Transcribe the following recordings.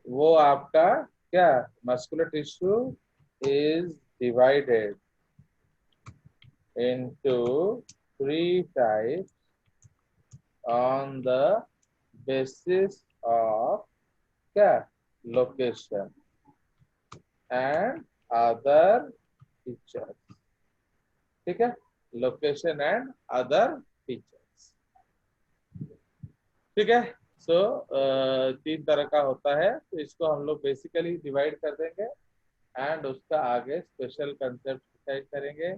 वो आपका क्या, muscular tissue is divided into 3 types on the basis of क्या, लोकेशन एंड अदर फीचर्स। ठीक है, लोकेशन एंड अदर फीचर्स। ठीक है। सो 3 तरह का होता है, तो इसको हम लोग बेसिकली डिवाइड कर देंगे एंड उसका आगे स्पेशल कंसेप्ट डिसाइड करेंगे।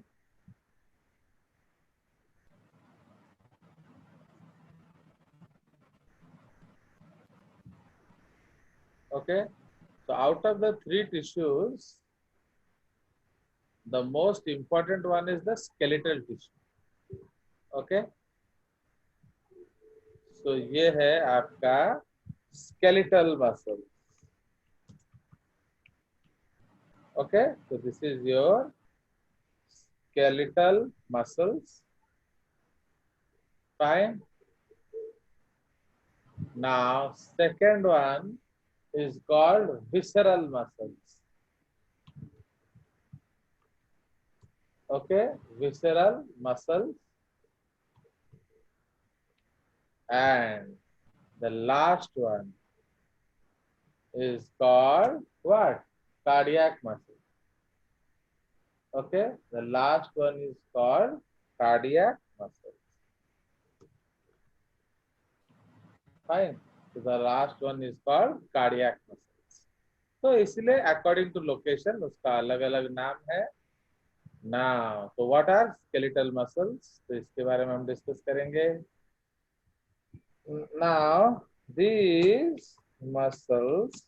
Okay, so out of the 3 tissues, the most important one is the skeletal tissue. Okay, so ये है आपका skeletal muscle. Okay, so this is your skeletal muscles. Fine. Now second one is called visceral muscles. Okay, visceral muscles. And the last one is called what? Cardiac muscle. Okay, the last one is called cardiac muscle. Fine. So the last one is called cardiac muscles. तो इसलिए according to location उसका अलग अलग नाम है। Now, so what are skeletal muscles? तो इसके बारे में हम डिस्कस करेंगे। Now, these muscles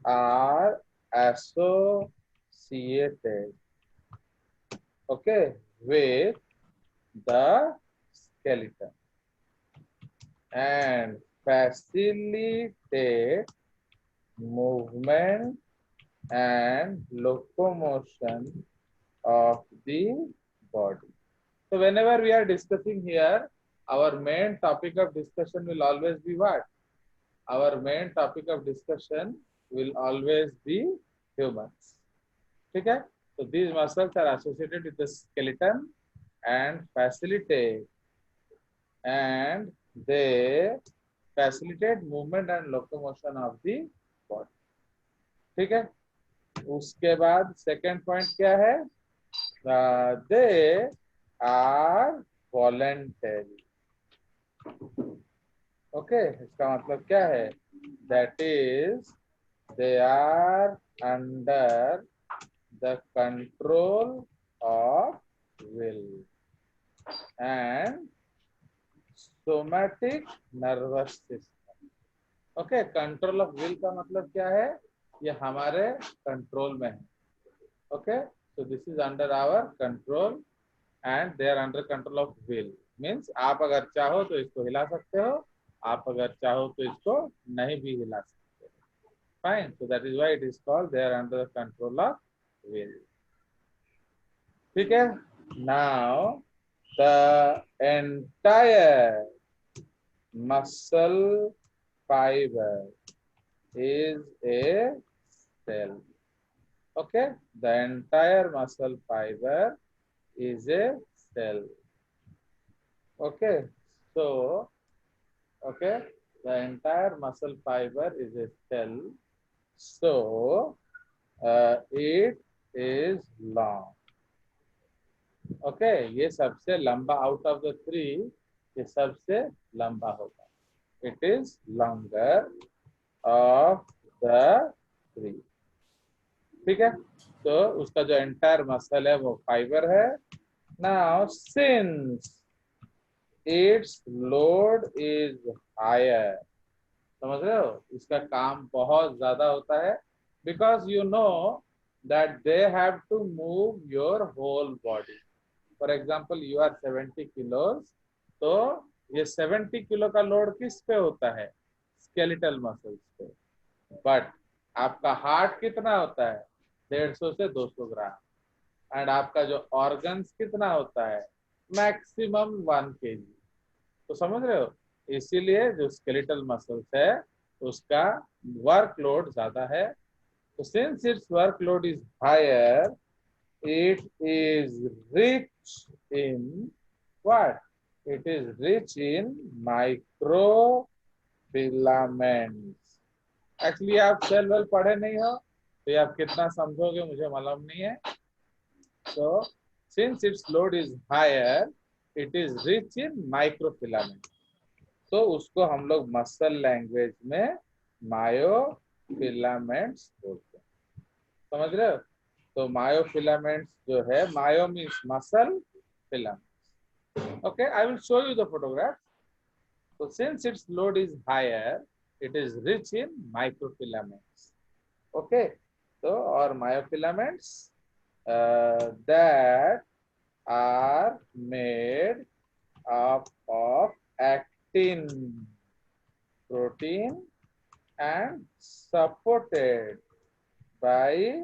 are associated, okay, with the skeleton and facilitate movement and locomotion of the body. So whenever we are discussing here, our main topic of discussion will always be what? Our main topic of discussion will always be humans. Okay? So these muscles are associated with the skeleton and and they facilitate movement and locomotion of the body. ठीक है, उसके बाद second point क्या है? They are voluntary. Okay, इसका मतलब क्या है? That is they are under the control of will and somatic nervous system. Okay, control of will का मतलब क्या है? ये हमारे कंट्रोल में है। Okay, so this is under our control and they are under control of will. Means आप अगर चाहो तो इसको हिला सकते हो, आप अगर चाहो तो इसको नहीं भी हिला सकते हो। Fine, so that is why it is called they are under control of will. ठीक है, now the entire muscle fiber is a cell. Okay, the entire muscle fiber is a cell. Okay, so okay, the entire muscle fiber is a cell. So it is long. Okay, ये सबसे लंबा out of the 3, ये सबसे लंबा होगा। It is longer of the 3। ठीक है, तो उसका जो एंटायर मसल है वो फाइबर है। Now since it's load is higher, समझ रहे हो, इसका काम बहुत ज्यादा होता है। Because you know that they have to move your whole body. For example you are 70 kilos, तो ये 70 किलो का लोड किस पे होता है? स्केलेटल मसल्स पे। बट आपका हार्ट कितना होता है? 150 से 200 ग्राम। एंड आपका जो ऑर्गन्स कितना होता है? Maximum 1 kg। तो समझ रहे हो, इसीलिए जो स्केलेटल मसल्स है उसका वर्कलोड ज्यादा है. तो since it's workload is higher, it is rich in what? It is rich in microfilaments. Actually आप सेल वेल पढ़े नहीं हो, तो ये आप कितना समझोगे मुझे मालूम नहीं है. So since its load is higher, it is rich in microfilaments. तो उसको हम लोग मसल लैंग्वेज में मायोफिलामेंट्स बोलते हैं. समझ रहे हो? तो मायोफिलामेंट्स जो है, myo means muscle, filaments. Okay, I will show you the photograph. So since its load is higher, it is rich in microfilaments. Okay, so or myofilaments that are made up of actin protein and supported by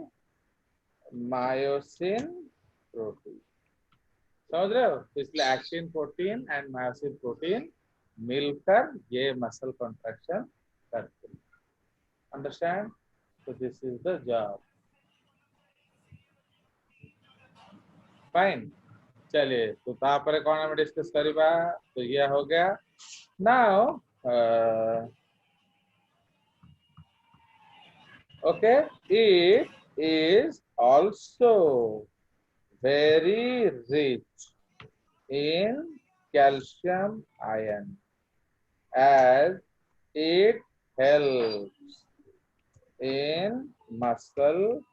myosin protein. समझ रहे हो? तो इसलिए actin protein and myosin protein मिलकर ये muscle contraction करते हैं. Understand? तो this is the job. Fine. चलिए, तो तापर कौन हमें डिस्कस करिबा. तो ये हो गया. Now okay, it is also very rich in calcium ion as it helps in muscle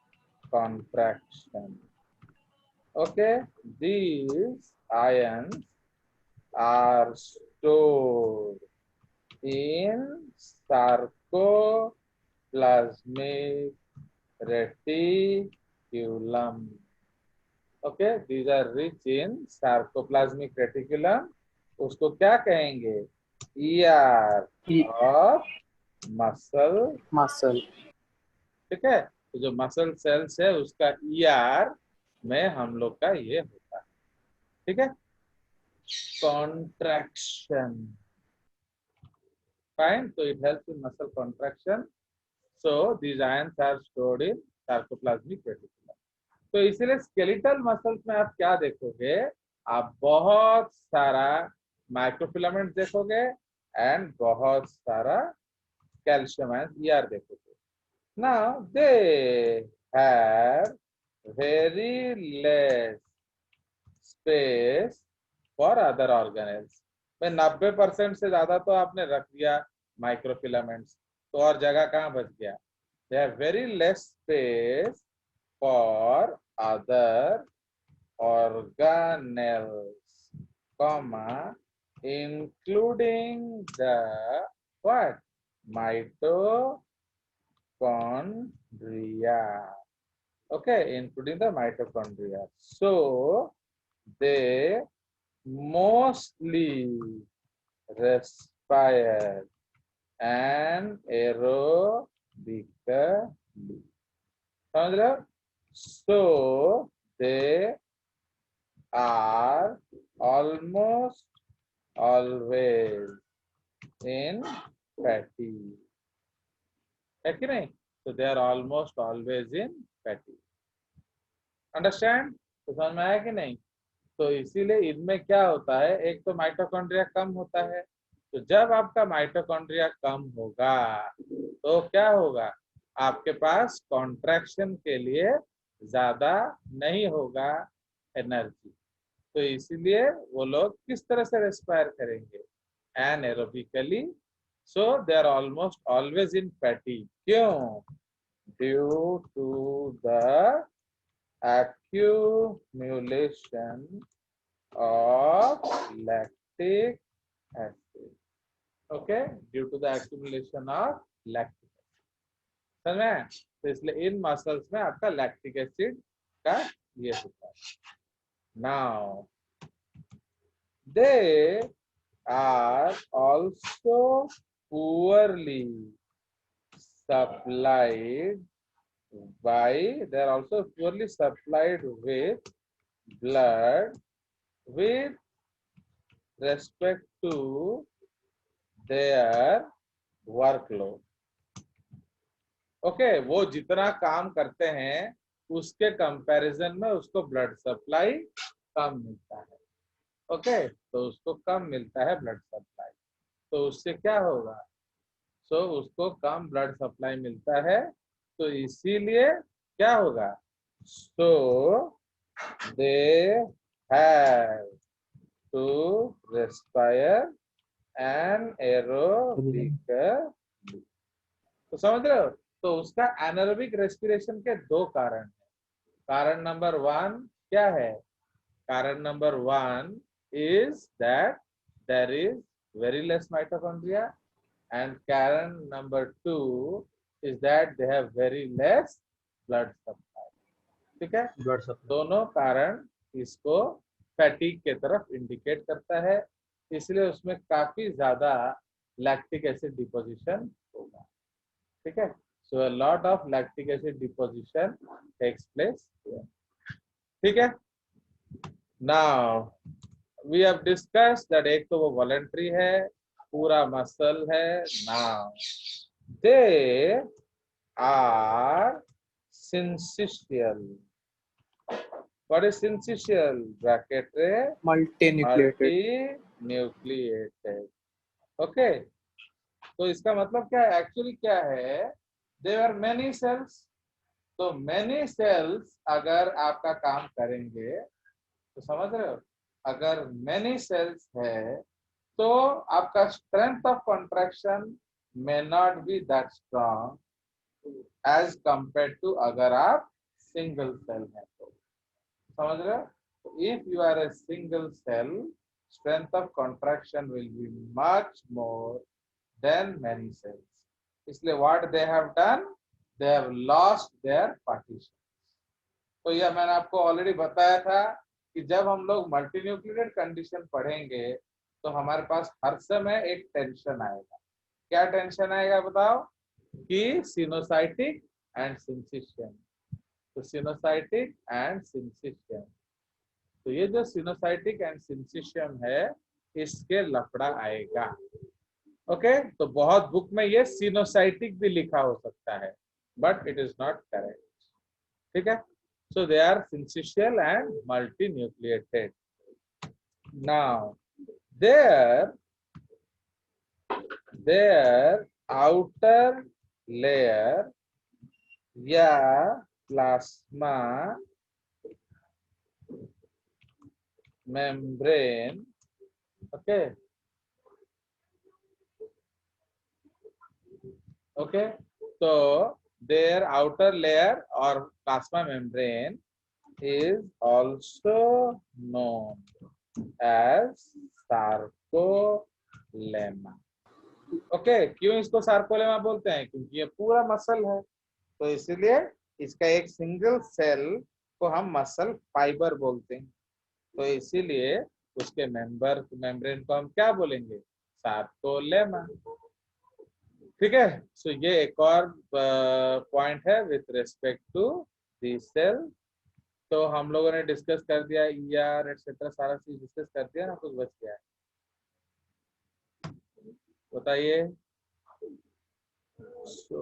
contraction. Okay, these ions are stored in sarcoplasmic reticulum. Okay, these are rich in sarcoplasmic reticulum. उसको क्या कहेंगे? ER of muscle. ठीक है. तो जो muscle cells है उसका ER में हम लोग का ये होता है. ठीक है. कॉन्ट्रैक्शन. फाइन. तो it helps in muscle contraction. So these ions are stored in sarcoplasmic reticulum. तो इसीलिए स्केलेटल मसल्स में आप क्या देखोगे? आप बहुत सारा माइक्रोफिलामेंट देखोगे एंड बहुत सारा कैल्शियम आयंस ER देखोगे. Now they have very less space for other organelles. 90% से ज्यादा तो आपने रख दिया माइक्रोफिलामेंट्स, तो और जगह कहाँ बच गया? दे have very less space for other organelles, comma, including the what? Mitochondria. Okay, including the mitochondria. So they mostly respire anaerobically. समझ रहे हो? So they are almost always in fatty. है कि नहीं? So they are almost always in fatty. Understand? तो समझ में आया कि नहीं? तो इसीलिए इनमें क्या होता है? एक तो माइटोकॉन्ड्रिया कम होता है. तो जब आपका माइटोकॉन्ड्रिया कम होगा तो क्या होगा? आपके पास कॉन्ट्रैक्शन के लिए ज्यादा नहीं होगा एनर्जी. तो इसीलिए वो लोग किस तरह से रेस्पायर करेंगे? Anaerobically. So they are almost always in fatty. क्यों? Due to the accumulation of lactic acid. Okay, due to the accumulation of lactic acid. समझ में? तो इसलिए इन मसल्स में आपका लैक्टिक एसिड का ये होता है. Now they are also poorly supplied they are also poorly supplied with blood with respect to their workload. Okay वो जितना काम करते हैं उसके कंपैरिजन में उसको ब्लड सप्लाई कम मिलता है। ओके तो उसको कम मिलता है ब्लड सप्लाई, तो उससे क्या होगा, सो उसको कम ब्लड सप्लाई मिलता है, तो इसीलिए क्या होगा, so they have to respire an aerobic. तो समझ रहे हो, तो उसका एनारोबिक रेस्पिरेशन के दो कारण है। कारण नंबर वन क्या है, कारण number one is that there is very less mitochondria, and कारण number two is that they have very less blood supply। ठीक है, ब्लड सप्लाई। दोनों कारण इसको फैटिक के तरफ इंडिकेट करता है, इसलिए उसमें काफी ज्यादा लैक्टिक एसिड डिपोजिशन होगा। ठीक है, so a lot of lactic acid deposition takes place. ठीक है, now we have discuss that एक तो वो वॉलंटरी है, पूरा मसल है। Now they are syncytial. What is syncytial, bracket ray, multi nucleated. Multi nucleated. Okay तो इसका मतलब क्या है, एक्चुअली क्या है, देयर आर मेनी सेल्स। तो मेनी सेल्स अगर आपका काम करेंगे, तो समझ रहे हो, अगर मेनी सेल्स है तो आपका strength of contraction may not be that strong as compare to अगर आप सिंगल सेल है तो। समझ रहे हो, if you are a single cell, strength of contraction will be much more than many cells. इसलिए what they have done, they have lost their partition. तो यह मैंने आपको ऑलरेडी बताया था कि जब हम लोग मल्टीन्यूक्लिएटेड कंडीशन पढ़ेंगे तो हमारे पास हर समय एक टेंशन आएगा। क्या टेंशन आएगा बताओ, कि सिनोसाइटिक एंड सिंसिशियम। तो सिनोसाइटिक एंड सिंसिशियम, तो ये जो सिनोसाइटिक एंड सिंसिशियम है इसके लफड़ा आएगा। ओके तो बहुत बुक में ये सिनोसाइटिक भी लिखा हो सकता है, but it is not correct. ठीक है, so they are syncytial and multinucleated। Now their outer layer या प्लाज्मा membrane, okay, okay, तो their outer layer or plasma membrane is also known as sarcolemma। Okay क्यों इसको sarcolemma बोलते हैं, क्योंकि ये पूरा मसल है, तो इसीलिए इसका एक सिंगल सेल को हम मसल फाइबर बोलते हैं, तो इसीलिए उसके मेम्ब्रेन को हम क्या बोलेंगे, सार्कोलेमा। ठीक है, सो ये एक और पॉइंट है with respect to the cell. तो हम लोगों ने डिस्कस कर दिया ईआर एटसेट्रा, सारा चीज डिस्कस कर दिया ना, कुछ बच गया है बताइए। सो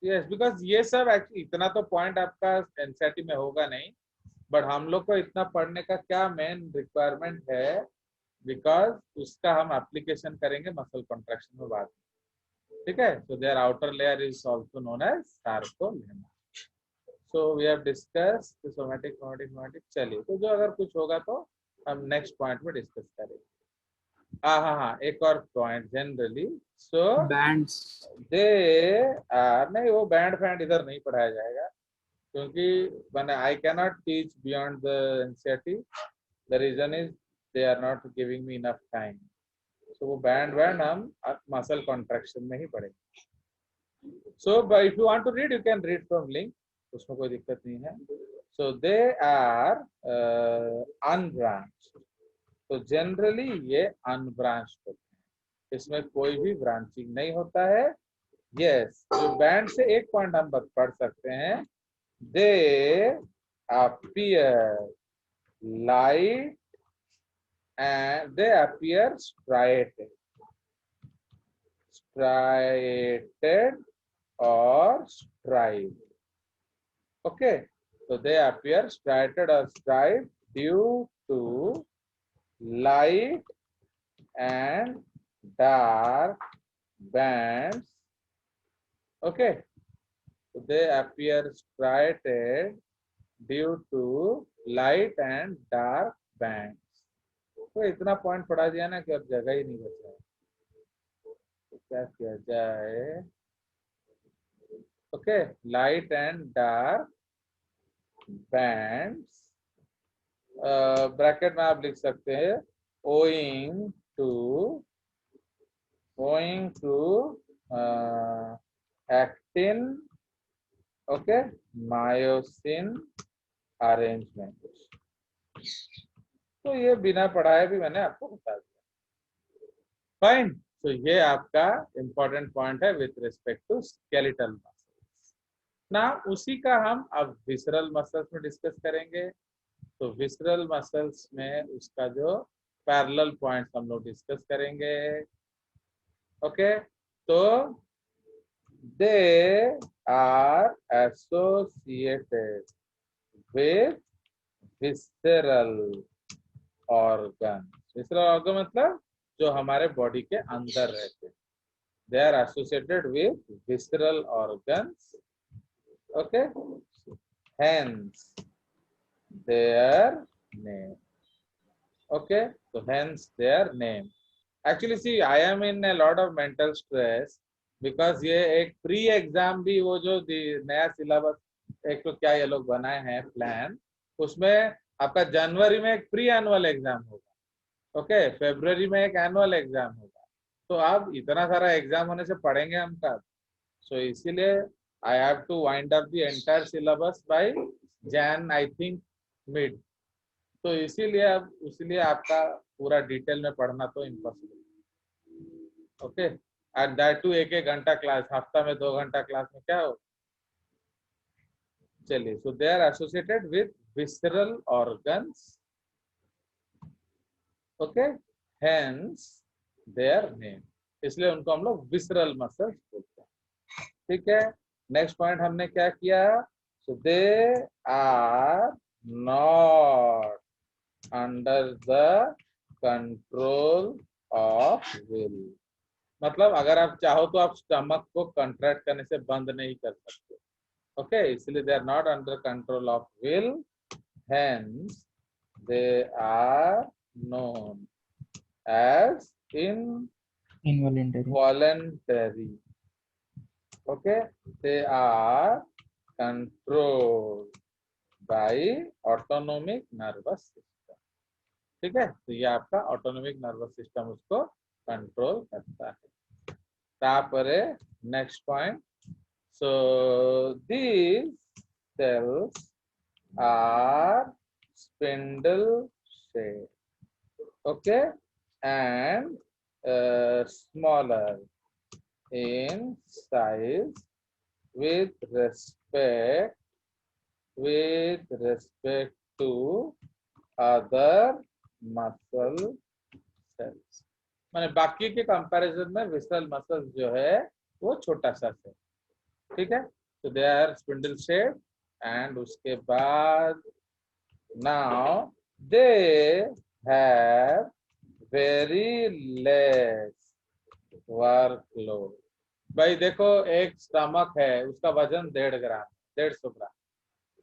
यस, बिकॉज ये सब एक्चुअली इतना तो पॉइंट आपका एनसीईआरटी में होगा नहीं, बट हम लोग को इतना पढ़ने का क्या मेन रिक्वायरमेंट है, बिकॉज उसका हम एप्लीकेशन करेंगे मसल कॉन्ट्रैक्शन में बाद में। ठीक है, so their outer layer is also known as sarcolemma. So we have discuss somatic somatic somatic. चलिए, तो जो अगर कुछ होगा तो हम नेक्स्ट पॉइंट में डिस्कस करेंगे। हाँ हाँ हाँ, एक और पॉइंट जनरली, सो बैंड्स। दे नहीं वो बैंड फैंड इधर नहीं पढ़ाया जाएगा, क्योंकि मैंने I cannot teach beyond the NCERT. The reason is they are not giving me enough time. So वो बैंड हम मसल कॉन्ट्रैक्शन में ही पढ़ेंगे। So if you want to read, you can read from link, उसमें कोई दिक्कत नहीं है। So they are unbranched. तो जनरली ये अनब्रांच्ड होते हैं, इसमें कोई भी ब्रांचिंग नहीं होता है। यस, जो बैंड से एक पॉइंट हम पढ़ सकते हैं, दे appear light and they appear striated or striped. Okay, so they appear striated or striped due to light and dark bands. Okay, so they appear striated due to light and dark bands. तो इतना point पढ़ा दिया ना कि अब जगह ही नहीं बचा है, तो क्या किया जाए? Okay, light and dark bands, bracket में आप लिख सकते हैं owing to actin, okay, myosin arrangement. तो ये बिना पढ़ाए भी मैंने आपको बता दिया। फाइन, तो ये आपका इंपॉर्टेंट पॉइंट है with respect to skeletal muscles. ना उसी का हम अब विसरल मसल्स में डिस्कस करेंगे। तो विसरल मसल्स में उसका जो पैरेलल पॉइंट्स हम लोग डिस्कस करेंगे। ओके, तो they are associated with visceral organ. Visceral organ मतलब जो हमारे बॉडी के अंदर रहते हैं। They are associated with visceral organs, okay, hence their name. Okay, so hence their name. Actually, see, I am in a lot of mental stress because ये एक pre exam भी, वो जो नया सिलेबस एक तो क्या ये लोग बनाए हैं प्लान, उसमें आपका जनवरी में एक प्री एनुअल एग्जाम होगा, ओके, फरवरी में एक एनुअल एग्जाम होगा। तो अब इतना सारा एग्जाम होने से पढ़ेंगे हम कब? सो इसीलिए I have to wind up the entire syllabus by Jan, I think mid. तो इसीलिए अब उसलिए आपका पूरा डिटेल में पढ़ना तो impossible. Okay, and that too एक एक घंटा क्लास, हफ्ता में 2 घंटा क्लास में क्या हो। चलिए, so they are associated with visceral organs, okay, hence their name, इसलिए उनको हम लोग विसरल मसल्स बोलते हैं। ठीक है, नेक्स्ट पॉइंट हमने क्या किया? So they are not under the control of will. मतलब अगर आप चाहो तो आप स्टमक को कंट्रैक्ट करने से बंद नहीं कर सकते, ओके, इसलिए they are not under control of will, hence they are known as involuntary. Okay, they are controlled by autonomic nervous system. ठीक है, तो ये आपका ऑटोनोमिक नर्वस सिस्टम उसको कंट्रोल करता है। तापरे next point, so these cells are spindle shape, okay, and smaller in size with respect to other muscle cells। माने बाकी के कंपैरिजन में विसरल मसल्स जो है वो छोटा सा है। ठीक है, तो they are spindle shape and उसके बाद now they have very less workload. भाई देखो, एक स्टमक है उसका वजन 1.5 ग्राम, 150 ग्राम।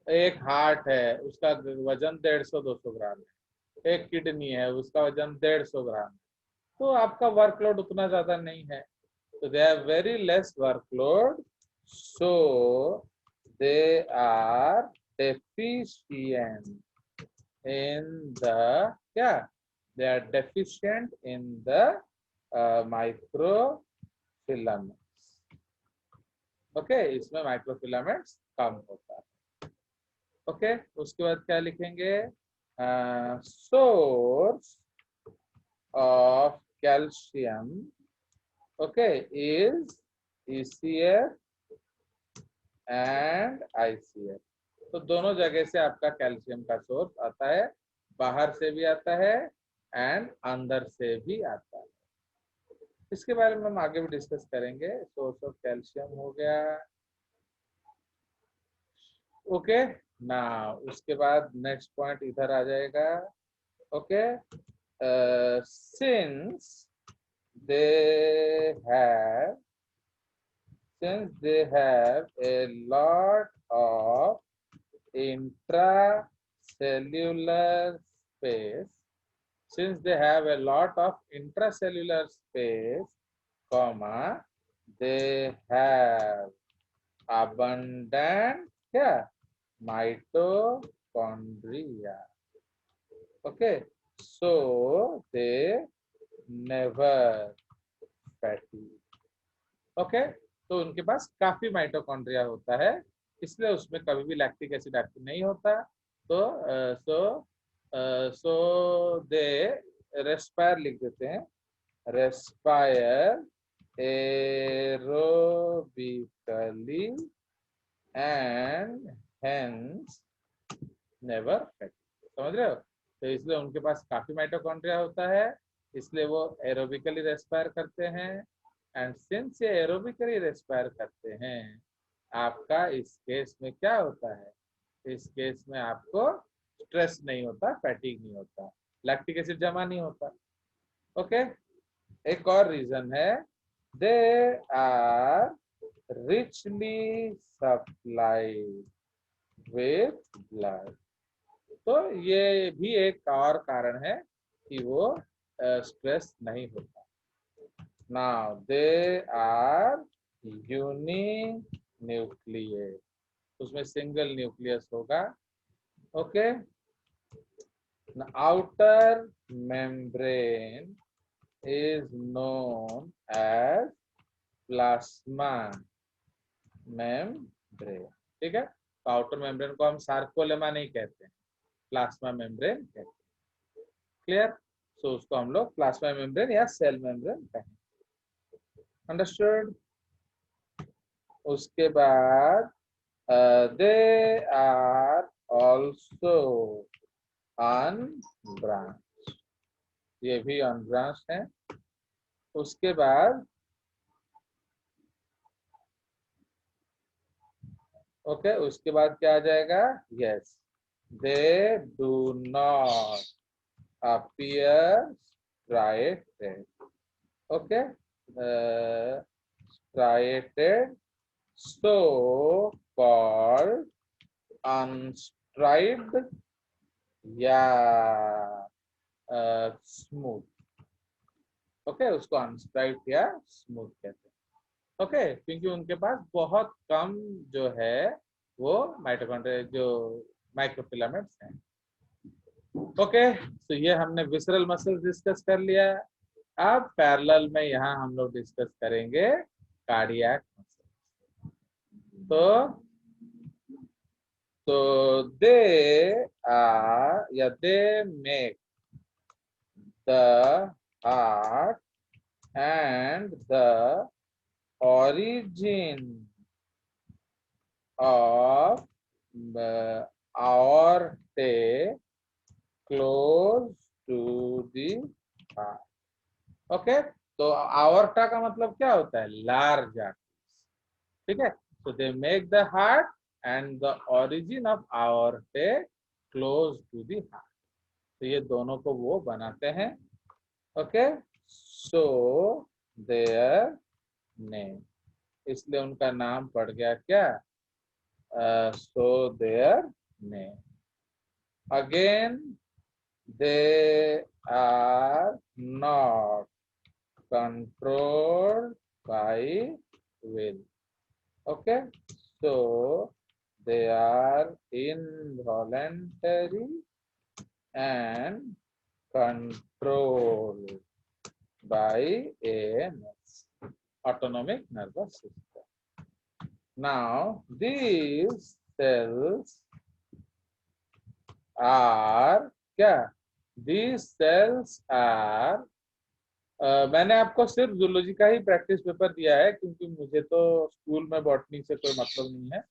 एक हार्ट है उसका वजन 150-200 ग्राम है। एक किडनी है उसका वजन 150 ग्राम। तो आपका वर्कलोड उतना ज्यादा नहीं है, तो they have very less workload, so they are deficient in the क्या, they are deficient in the microfilaments। Okay, इसमें माइक्रोफिलामेंट्स कम होता है। ओके, उसके बाद क्या लिखेंगे? Source of calcium, okay, is ECF and ICF। तो दोनों जगह से आपका कैल्शियम का सोर्स आता है, बाहर से भी आता है एंड अंदर से भी आता है। इसके बारे में हम आगे भी डिस्कस करेंगे। सोर्स ऑफ कैल्शियम हो गया, ओके ना, उसके बाद नेक्स्ट पॉइंट इधर आ जाएगा। Okay, since they have since they have a lot of intracellular space, since they have a lot of intracellular space, comma, they have abundant क्या mitochondria. Okay, so they never fatty. Okay, तो उनके पास काफी mitochondria होता है, इसलिए उसमें कभी भी लैक्टिक एसिड एक्टिव नहीं होता। तो सो दे रेस्पायर लिख देते हैं, respire aerobically and hence never fatty. समझ रहे हो? तो इसलिए उनके पास काफी माइटोकॉन्ड्रिया होता है, इसलिए वो एरोबिकली रेस्पायर करते हैं। एंड सिंस ये एरोबिकली रेस्पायर करते हैं, आपका इस केस में क्या होता है, इस केस में आपको स्ट्रेस नहीं होता, फैटिग नहीं होता, लैक्टिक एसिड जमा नहीं होता। ओके, एक और रीजन है, they are richly supplied with blood. तो ये भी एक और कारण है कि वो स्ट्रेस नहीं होता। नाउ दे आर यूनिन्यूक्लियर, उसमें सिंगल न्यूक्लियस होगा। Okay, outer membrane is known as plasma membrane. ठीक है, तो आउटर मेम्ब्रेन को हम सार्कोलेमा नहीं कहते हैं, प्लाज्मा मेम्ब्रेन कहते हैं। क्लियर? सो उसको हम लोग प्लाज्मा मेम्ब्रेन या सेल मेम्ब्रेन कहेंगे। अंडरस्टूड? उसके बाद दे आर ऑल्सो अनब्रांच, ये भी अनब्रांच है। उसके बाद ओके, उसके बाद क्या आ जाएगा? Yes, they do not appear striated. Okay, striated, so called unstriped या स्मूथ। ओके, उसको अनस्ट्राइप्ड या स्मूथ कहते हैं। ओके, क्योंकि उनके पास बहुत कम जो है वो माइटोकॉन्ड्रिया जो माइक्रोफिलामेंट्स हैं। ओके, तो ये हमने विसरल मसल्स डिस्कस कर लिया। अब पैरेलल में यहाँ हम लोग डिस्कस करेंगे कार्डियक मसल्स। तो दे आर या they make the heart and the origin of the aorta close to the heart. Okay, तो aorta का मतलब क्या होता है? Large arteries. ठीक है, so they make the heart and the origin of aorta close to the heart. तो ये दोनों को वो बनाते हैं। ओके, सो देयर नेम, इसलिए उनका नाम पड़ गया क्या? So their name. Again, they are not controlled by will. Okay, so they are involuntary and controlled by ANS, autonomic nervous system. Now these cells are क्या? These cells are मैंने आपको सिर्फ जूलॉजी का ही प्रैक्टिस पेपर दिया है, क्योंकि मुझे तो स्कूल में बॉटनी से कोई मतलब नहीं है,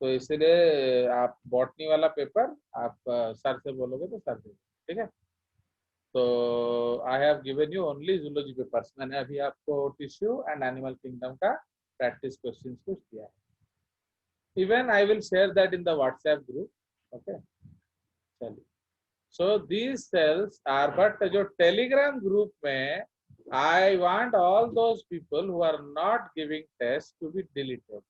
तो इसलिए आप बॉटनी वाला पेपर आप सर से बोलोगे तो सर देंगे। ठीक है, तो I have given you only zoology papers. मैंने अभी आपको टिश्यू एंड एनिमल किंगडम का प्रैक्टिस क्वेश्चंस कुछ दिया है। Even I will share that in the WhatsApp group. Okay, चलिए. So these cells are, but जो Telegram group में I want all those people who are not giving test to be deleted.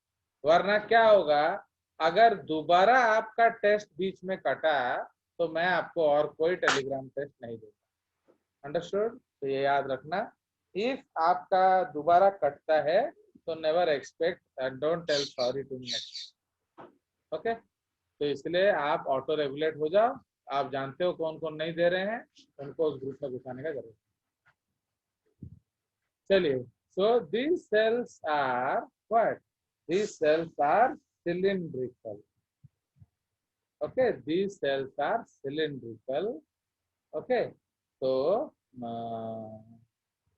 वरना क्या होगा, अगर दोबारा आपका टेस्ट बीच में कटा तो मैं आपको और कोई टेलीग्राम टेस्ट नहीं दूंगा. अंडरस्टूड? तो ये याद रखना, इफ आपका दोबारा कटता है तो never expect and don't tell sorry to me next. Okay, तो इसलिए आप ऑटो रेगुलेट हो जाओ. आप जानते हो कौन कौन नहीं दे रहे हैं, उनको उस ग्रुप में घुसाने का जरूरत. चलिए, so these cells are what? These cells are cylindrical. Okay, these cells are cylindrical. Okay, so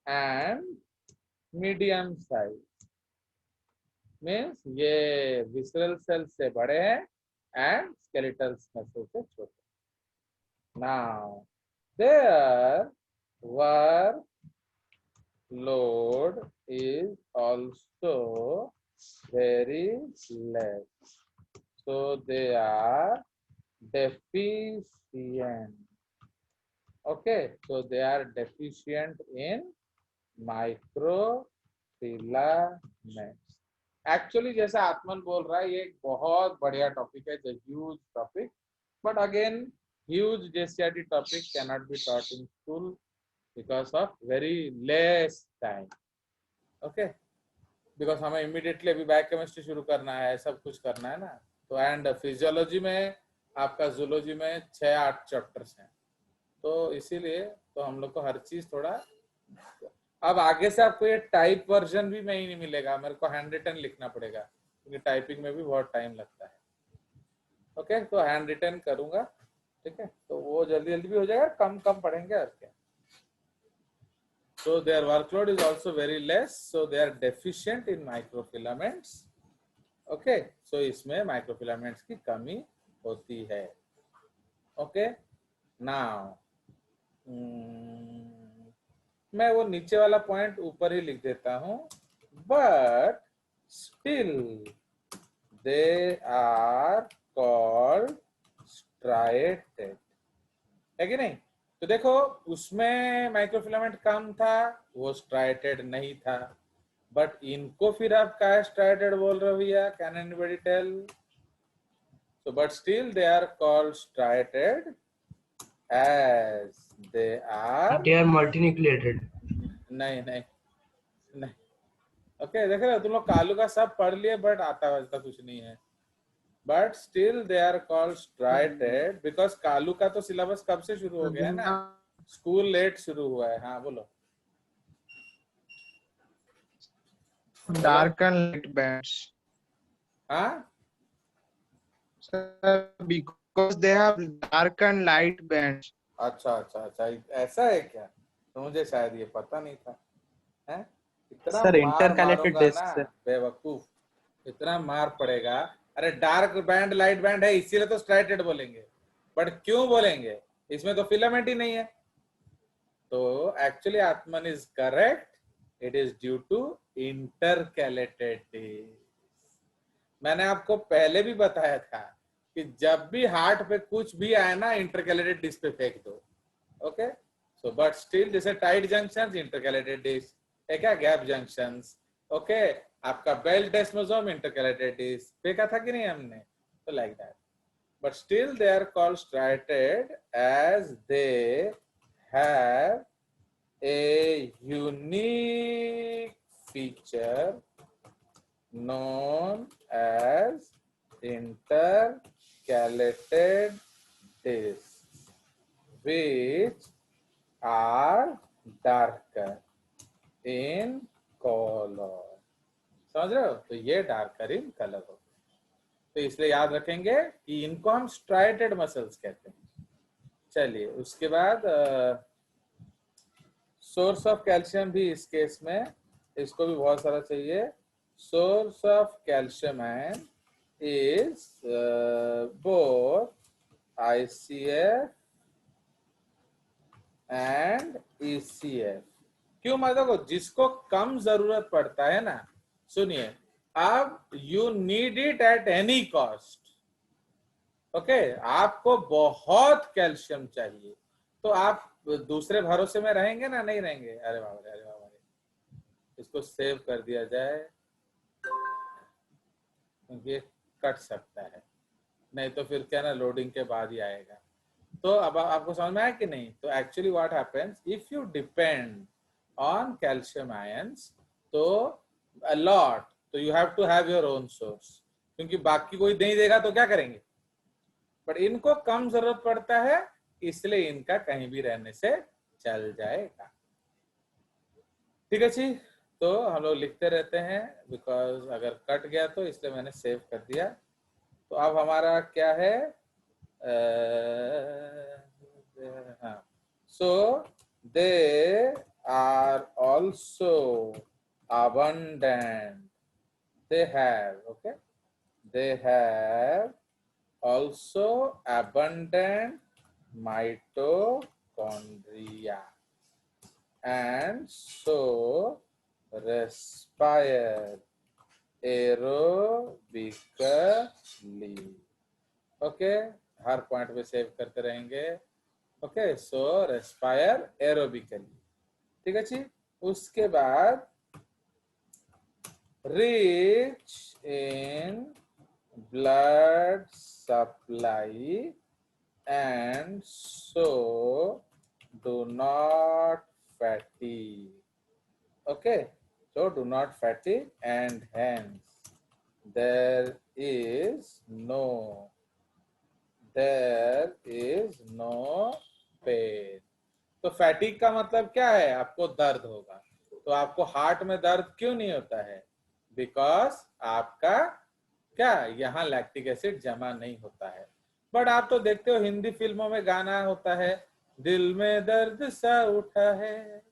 and medium size means ये visceral cells से बड़े हैं and skeletal cells से छोटे. Now their workload is also very less, so they are deficient. Okay, so they are deficient in microfilaments. Actually जैसा आत्मन बोल रहा है, ये एक बहुत बढ़िया टॉपिक है, the huge topic, but again huge J C R T topic cannot be taught in school because of very less time. Okay, because हमें इमीडिएटली अभी बायोकेमिस्ट्री शुरू करना है, सब कुछ करना है ना. तो एंड फिजियोलॉजी में आपका, जूलॉजी में 6-8 चैप्टर्स हैं, तो इसीलिए तो हम लोग को हर चीज थोड़ा. अब आगे से आपको ये टाइप वर्जन भी नहीं मिलेगा, मेरे को हैंड रिटन लिखना पड़ेगा क्योंकि टाइपिंग में भी बहुत टाइम लगता है. ओके, तो हैंड रिटन करूंगा, ठीक है, तो वो जल्दी जल्दी भी हो जाएगा, कम कम पढ़ेंगे और क्या. So their workload is also very less, so they are deficient in microfilaments. Okay, so इसमें microfilaments की कमी होती है. Okay, now मैं वो नीचे वाला पॉइंट ऊपर ही लिख देता हूं, but still they are called striated. है कि नहीं? तो देखो, उसमें माइक्रोफिलामेंट कम था, वो स्ट्राइटेड नहीं था, बट इनको फिर आप क्या स्ट्राइटेड बोल रहे हो भैया? Can anybody tell? So but still they are called striated as they are multinucleated. नहीं नहीं नहीं. ओके, देख रहे हो तुम लोग, कालू का सब पढ़ लिए बट आता वजता कुछ नहीं है. But still they are called striated because Kalu का तो सिलेबस कब से शुरू हो गया है ना, स्कूल लेट शुरू हुआ है. हाँ बोलो. Dark and light bands. हाँ, Sir, because they have dark and light bands. अच्छा अच्छा अच्छा, ऐसा है क्या? तो मुझे शायद ये पता नहीं था. हैं? इतना सर, मार intercalated मारूंगा disc ना से. बेवकूफ, इतना मार पड़ेगा. अरे डार्क बैंड लाइट बैंड है इसीलिए तो स्ट्राइटेड बोलेंगे, बट क्यों बोलेंगे? इसमें तो फिलामेंट ही नहीं है. तो actually Atman is correct, it is due to intercalated disc. मैंने आपको पहले भी बताया था कि जब भी हार्ट पे कुछ भी आए ना, इंटरकैलेटेड डिस्क पे फेंक दो. ओके, सो बट स्टिल जैसे टाइट जंक्शंस इंटरकैलेटेड डिस्क है, क्या गैप जंक्शंस. ओके, आपका बेल डेस्मोसोम इंटरकैलेटेड डिस्क फेंका था कि नहीं हमने, तो like that. But still they are called striated as they have a unique feature known as intercalated discs, which are darker in color. समझ रहे हो? तो ये डार्कर इन कलर हो. तो इसलिए याद रखेंगे कि इनको हम स्ट्राइटेड मसल्स कहते हैं. चलिए, उसके बाद सोर्स ऑफ कैल्शियम भी इस केस में, इसको भी बहुत सारा चाहिए. Source of calcium is both ICF and ECF. क्यों? मतलब जिसको कम जरूरत पड़ता है ना, सुनिए, अब you need it at any cost. Okay, आपको बहुत कैल्शियम चाहिए तो आप दूसरे भरोसे में रहेंगे ना, नहीं रहेंगे? अरे बाबा रे, अरे बाबा रे, इसको सेव कर दिया जाए क्योंकि ये कट सकता है, नहीं तो फिर क्या ना लोडिंग के बाद ही आएगा। तो अब आपको समझ में आया कि नहीं? तो actually what happens if you depend on calcium ions to a lot, तो you have to have your own source, क्योंकि बाकी कोई नहीं देगा तो क्या करेंगे। बट इनको कम जरूरत पड़ता है इसलिए इनका कहीं भी रहने से चल जाएगा। ठीक है जी, तो हम लोग लिखते रहते हैं बिकॉज अगर कट गया तो, इसलिए मैंने सेव कर दिया। तो अब हमारा क्या है, हाँ, so they are also abundant, they have, okay, they have also abundant mitochondria and so respire aerobically। Okay, her point पे सेव करते रहेंगे। ओके, सो रेस्पायर एरोबिकली। ठीक है जी, उसके बाद rich in blood supply and so do not fatigue। okay, so do not fatigue and hence there is no pain। तो फैटिक का मतलब क्या है, आपको दर्द होगा। तो आपको हार्ट में दर्द क्यों नहीं होता है? बिकॉज आपका क्या, यहाँ लैक्टिक एसिड जमा नहीं होता है। बट आप तो देखते हो हिंदी फिल्मों में गाना होता है, दिल में दर्द सा उठा है,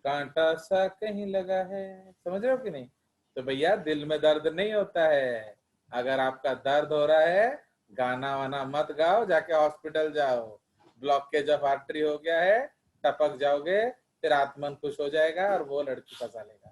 कांटा सा कहीं लगा है, समझ रहे हो कि नहीं? तो भैया दिल में दर्द नहीं होता है। अगर आपका दर्द हो रहा है, गाना वाना मत गाओ, जाके हॉस्पिटल जाओ। ब्लॉकेज ऑफ आर्टरी हो गया है, टपक जाओगे, फिर आत्मन खुश हो जाएगा और वो लड़की फंसा लेगा।